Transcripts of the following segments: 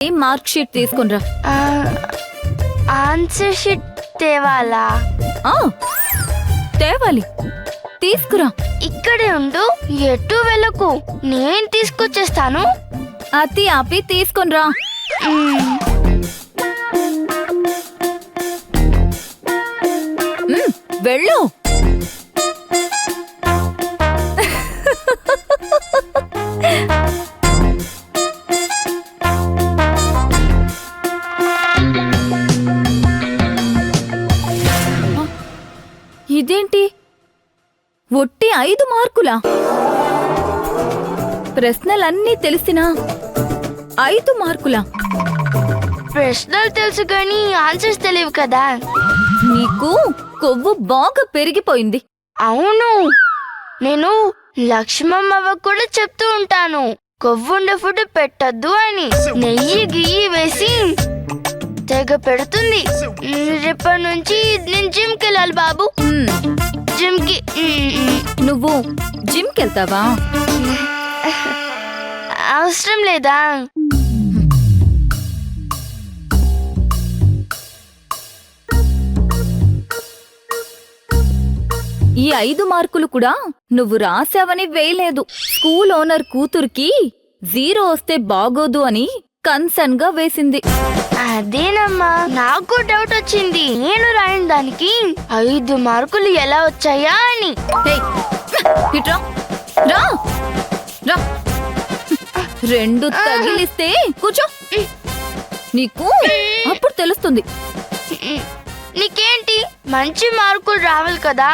Mark sheet తీసుకునిరా. Answer sheet తేవాలా? తేవాలి, తీసుకురా. ఇక్కడే ఉండు, ఎటు వెళ్ళకు, నేను తీసుకొచ్చేస్తాను. అతి ఆపి తీసుకునిరా. వెళ్ళు. ఇదేంటి, ఒట్టి 5 మార్కులా? ప్రశ్నలన్నీ తెలిసినా 5 మార్కులా? ప్రశ్నలు తెలుసు కానీ ఆన్సర్స్ తెలియవు కదా. నీకు కొవ్వు బాగా పెరిగిపోయింది. అవును, నేను లక్ష్మమ్మవ్వ కూడా చెప్తూ ఉంటాను, కొవ్వుండే ఫుడ్ పెట్టద్దు అని. నెయ్యి గియ్యి వేసి తెగ పెడుతుంది. రేపటి నుంచి నేను జిమ్కి వెళ్ళాలి బాబు. జిమ్కి. నువ్వు జిమ్కి వెళ్తావా? అవసరం లేదా? ఈ 5 మార్కులు కూడా నువ్వు రాసావని వేయలేదు. స్కూల్ ఓనర్ కూతురికి 0 వస్తే బాగోదు అని కన్సర్న్ గా వేసింది. అదేనమ్మా, నాకు డౌట్ వచ్చింది. నేను రాయని దానికి 5 మార్కులు ఎలా వచ్చాయా అని. రా రా, 2 తగిలిస్తే కూర్చో, నీకు అప్పుడు తెలుస్తుంది. నీకేంటి, మంచి మార్కులు రావాలి కదా.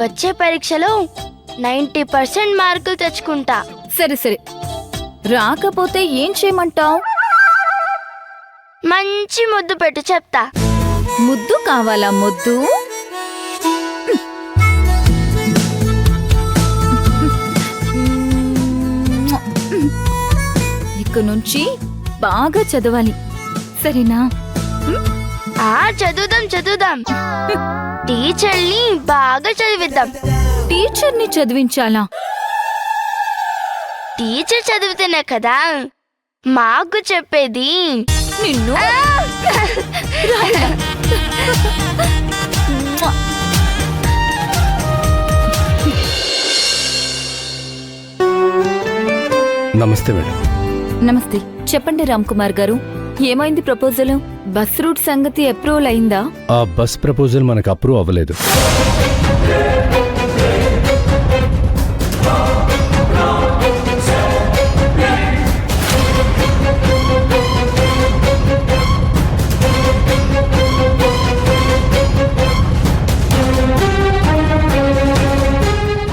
వచ్చే పరీక్షలో 90% మార్కులు తెచ్చుకుంటా. సరే సరే, రాకపోతే ఏం చేయమంటావు? మంచి ముద్దు పెట్టి చెప్తా. ముద్దు కావాలా? ముద్దు ఇక నుంచి బాగా చదవాలి, సరేనా? చదువుదాం. టీచర్ని బాగా చదివిద్దాం. టీచర్ని చదివించాలా? టీచర్ చదివితేనే కదా మాకు చెప్పేది. నిన్ను నమస్తే మేడం. నమస్తే. చెప్పండి రామ్ కుమార్ గారు, ఏమైంది ప్రపోజల్? బస్ రూట్ సంగతి అప్రూవల్ అయిందా? ఆ బస్ ప్రపోజల్ మనకు అప్రూవ్ అవ్వలేదు.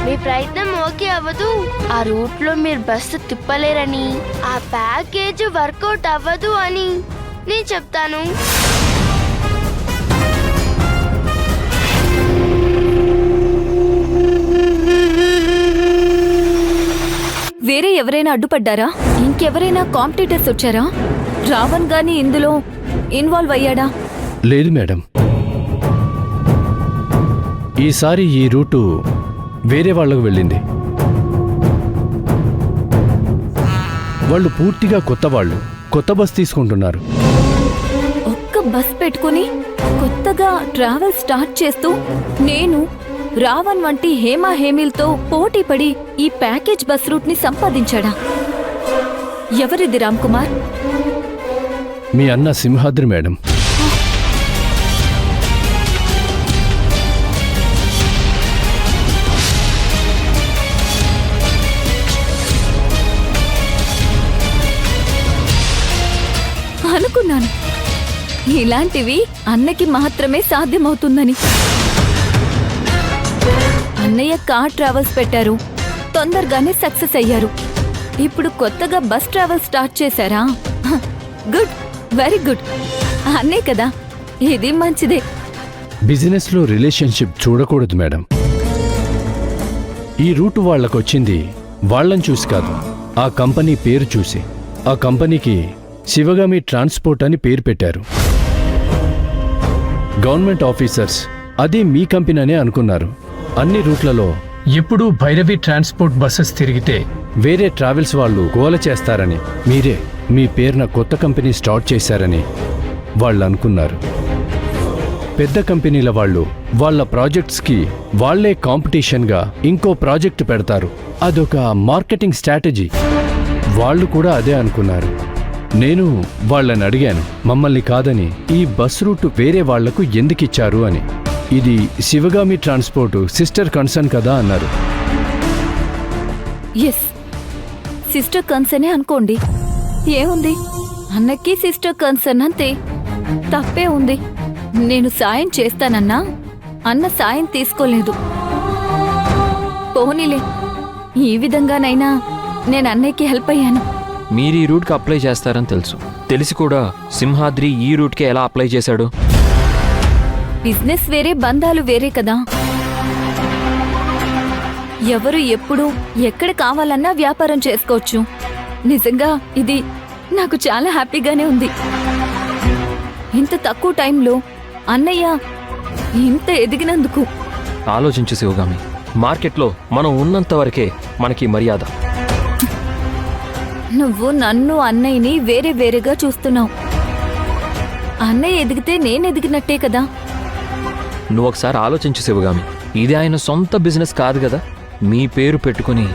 మీ ప్రయత్నం ఓకే అవ్వదు, ఆ రూట్ లో మీరు బస్సు తిప్పలేరని, ఆ ప్యాకేజ్ వర్కౌట్ అవ్వదు అని నేను చెప్తాను. వేరే ఎవరైనా అడ్డుపడ్డారా? ఇంకెవరైనా కాంపిటీటర్స్ వచ్చారా? రావణ్ గాని ఇందులో ఇన్వాల్వ్ అయ్యాడా? లేదు మేడం, ఈసారి ఈ రూటు వేరే వాళ్లకు వెళ్ళింది. వాళ్ళు పూర్తిగా కొత్త వాళ్ళు, కొత్త బస్ తీసుకుంటున్నారు. ఒక్క బస్ పెట్టుకుని కొత్తగా ట్రావెల్ స్టార్ట్ చేస్తూ నేను రావణ్ వంటి హేమా హేమిల్తో పోటీపడి ఈ ప్యాకేజ్ బస్ రూట్ ని సంపాదించాడా? ఎవరిది రామ్ కుమార్? మీ అన్న సింహాద్రి మేడం. అనుకున్నాను ఇలాంటివి అన్నకి మాత్రమే సాధ్యమవుతుందని. అన్నయ్య కార్ ట్రావెల్స్ పెట్టారు, తొందరగానే సక్సెస్ అయ్యారు. ఇప్పుడు కొత్తగా బస్ ట్రావెల్ స్టార్ట్ చేశారా? Good, very good. అన్నే కదా, ఇది మంచిదే. బిజినెస్ లో రిలేషన్షిప్ చూడకూడదు మేడం. ఈ రూటు వాళ్ళకొచ్చింది వాళ్ళని చూసి కాదు, ఆ కంపెనీ పేరు చూసి. ఆ కంపెనీకి శివగామి ట్రాన్స్పోర్ట్ అని పేరు పెట్టారు. గవర్నమెంట్ ఆఫీసర్స్ అదే మీ కంపెనీ అనే అనుకున్నారు. అన్ని రూట్లలో ఎప్పుడూ భైరవి ట్రాన్స్పోర్ట్ బస్సెస్ తిరిగితే వేరే ట్రావెల్స్ వాళ్ళు గోల చేస్తారని మీరే మీ పేరున కొత్త కంపెనీ స్టార్ట్ చేశారని వాళ్ళు అనుకున్నారు. పెద్ద కంపెనీల వాళ్ళు వాళ్ళ ప్రాజెక్ట్స్కి వాళ్లే కాంపిటీషన్గా ఇంకో ప్రాజెక్ట్ పెడతారు. అదొక మార్కెటింగ్ స్ట్రాటజీ. వాళ్ళు కూడా అదే అనుకున్నారు. నేను వాళ్ళని అడిగాను, మమ్మల్ని కాదని ఈ బస్ రూట్ వేరే వాళ్లకు ఎందుకిచ్చారు అని. ఇది శివగామి ట్రాన్స్పోర్ట్ సిస్టర్ కన్సర్న్ కదా అన్నారు. ఎస్, సిస్టర్ కన్సర్నే అనుకోండి. ఏముంది, అన్నకి సిస్టర్ కన్సర్న్ అంతే. తప్పే ఉంది. నేను సాయం చేస్తానన్నా అన్న సాయం తీసుకోలేదు. పోనీలే, ఈ విధంగానైనా నేను అన్నయ్యకి హెల్ప్ అయ్యాను. మీరు ఈ రూట్కి అప్లై చేస్తారని తెలుసు. తెలిసి కూడా సింహాద్రి ఈ రూట్కి ఎలా అప్లై చేశాడు? బిజినెస్ వేరే, బంధాలు వేరే కదా. ఎవరు ఎప్పుడు ఎక్కడ కావాలన్నా వ్యాపారం చేసుకోవచ్చు. నిజంగా ఇది నాకు చాలా హ్యాపీగానే ఉంది. ఇంత తక్కువ టైంలో అన్నయ్య ఇంత ఎదిగినందుకు. ఆలోచించు శివగామి, మార్కెట్లో మనం ఉన్నంత వరకే మనకి మర్యాద. నువ్వు నన్ను అన్నయ్యని వేరే వేరేగా చూస్తున్నావు. అన్నయ్య ఎదిగితే నేను ఎదిగినట్టే కదా. నువ్వు ఒకసారి ఆలోచించు శివగామి, ఇది ఆయన సొంత బిజినెస్ కాదు కదా. మీ పేరు పెట్టుకుని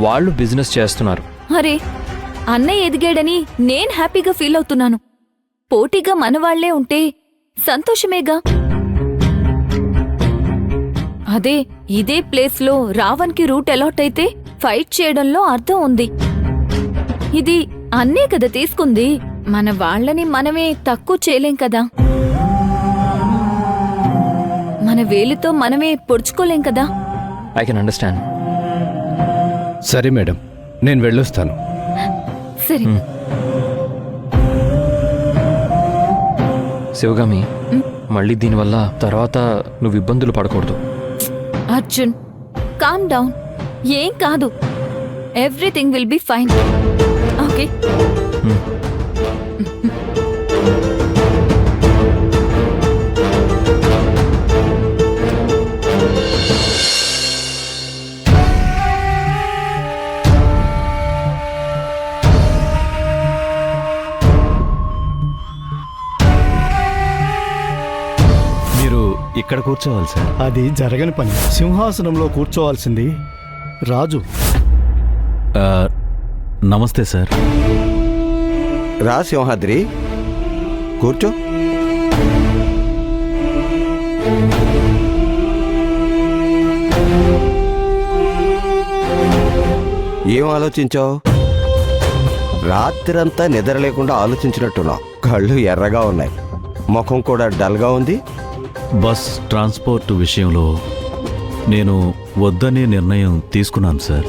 వాళ్ళు బిజినెస్ చేస్తున్నారు. అరే, అన్నయ్య ఎదిగాడని నేను హ్యాపీగా ఫీల్ అవుతున్నాను. పోటీగా మనవాళ్లే ఉంటే సంతోషమేగా. అదే ఇదే ప్లేస్లో రావణ్కి రూట్ అలాట్ అయితే ఫైట్ చేయడంలో అర్థం ఉంది. ఇది అన్నే కదా తీసుకుంది. మన వాళ్ళని మనమే తక్కువ చేయలేం కదా. మన వేలితో మనమే పొడుచుకోలేం కదా. I can understand. సరే మేడం, నేను వెళ్ళొస్తాను. సరే. శివగామి, మళ్ళీ దీనివల్ల తర్వాత నువ్వు ఇబ్బందులు పడకూడదు. Arjun, calm down. ఏం కాదు, everything will be fine. Okay. ఇక్కడ కూర్చోవాలి సార్. అది జరగని పని. సింహాసనంలో కూర్చోవాల్సింది రాజు. నమస్తే సార్. రా సింహాద్రి, కూర్చో. ఏం ఆలోచించావు? రాత్రంతా నిద్ర లేకుండా ఆలోచించినట్టున్నావు. కళ్ళు ఎర్రగా ఉన్నాయి, ముఖం కూడా డల్గా ఉంది. బస్ ట్రాన్స్పోర్ట్ విషయంలో నేను వద్దనే నిర్ణయం తీసుకున్నాను సార్.